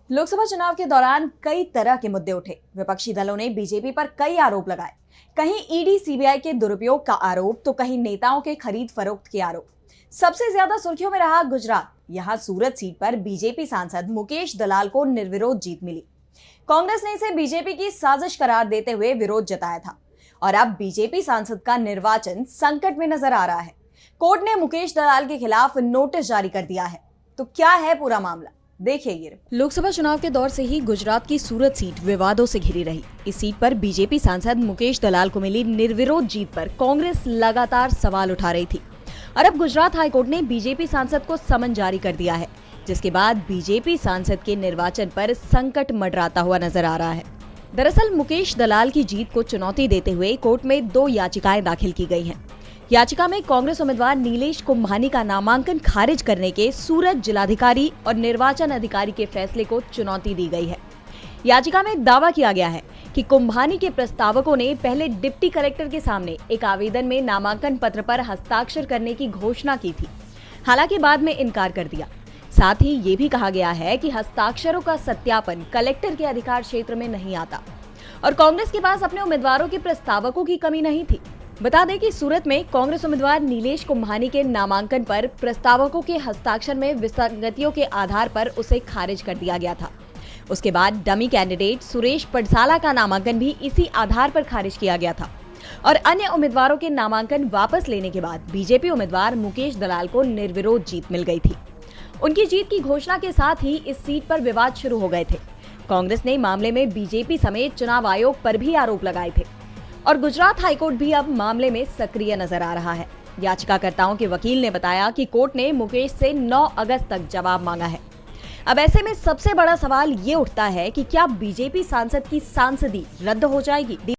लोकसभा चुनाव के दौरान कई तरह के मुद्दे उठे। विपक्षी दलों ने बीजेपी पर कई आरोप लगाए। कहीं ईडी सीबीआई के दुरुपयोग का आरोप तो कहीं नेताओं के खरीद फरोख्त के आरोप। सबसे ज्यादा सुर्खियों में रहा गुजरात। यहां सूरत सीट पर बीजेपी सांसद मुकेश दलाल को निर्विरोध जीत मिली। कांग्रेस ने इसे बीजेपी की साजिश करार देते हुए विरोध जताया था और अब बीजेपी सांसद का निर्वाचन संकट में नजर आ रहा है। कोर्ट ने मुकेश दलाल के खिलाफ नोटिस जारी कर दिया है। तो क्या है पूरा मामला, देखिए ये। लोकसभा चुनाव के दौर से ही गुजरात की सूरत सीट विवादों से घिरी रही। इस सीट पर बीजेपी सांसद मुकेश दलाल को मिली निर्विरोध जीत पर कांग्रेस लगातार सवाल उठा रही थी और अब गुजरात हाईकोर्ट ने बीजेपी सांसद को समन जारी कर दिया है, जिसके बाद बीजेपी सांसद के निर्वाचन पर संकट मंडराता हुआ नजर आ रहा है। दरअसल मुकेश दलाल की जीत को चुनौती देते हुए कोर्ट में 2 याचिकाएं दाखिल की गई हैं। याचिका में कांग्रेस उम्मीदवार नीलेश कुंभानी का नामांकन खारिज करने के सूरत जिलाधिकारी और निर्वाचन अधिकारी के फैसले को चुनौती दी गई है। याचिका में दावा किया गया है कि कुंभानी के प्रस्तावकों ने पहले डिप्टी कलेक्टर के सामने एक आवेदन में नामांकन पत्र पर हस्ताक्षर करने की घोषणा की थी, हालांकि बाद में इनकार कर दिया। साथ ही ये भी कहा गया है कि हस्ताक्षरों का सत्यापन कलेक्टर के अधिकार क्षेत्र में नहीं आता और कांग्रेस के पास अपने उम्मीदवारों के प्रस्तावकों की कमी नहीं थी। बता दें कि सूरत में कांग्रेस उम्मीदवार नीलेश कुंभानी के नामांकन पर प्रस्तावकों के हस्ताक्षर में विसंगतियों के आधार पर उसे खारिज कर दिया गया था। उसके बाद डमी कैंडिडेट सुरेश पडसाला का नामांकन भी इसी आधार पर खारिज किया गया था और अन्य उम्मीदवारों के नामांकन वापस लेने के बाद बीजेपी उम्मीदवार मुकेश दलाल को निर्विरोध जीत मिल गई थी। उनकी जीत की घोषणा के साथ ही इस सीट पर विवाद शुरू हो गए थे। कांग्रेस ने मामले में बीजेपी समेत चुनाव आयोग पर भी आरोप लगाए थे और गुजरात हाईकोर्ट भी अब मामले में सक्रिय नजर आ रहा है। याचिकाकर्ताओं के वकील ने बताया कि कोर्ट ने मुकेश से 9 अगस्त तक जवाब मांगा है। अब ऐसे में सबसे बड़ा सवाल ये उठता है कि क्या बीजेपी सांसद की सांसदी रद्द हो जाएगी।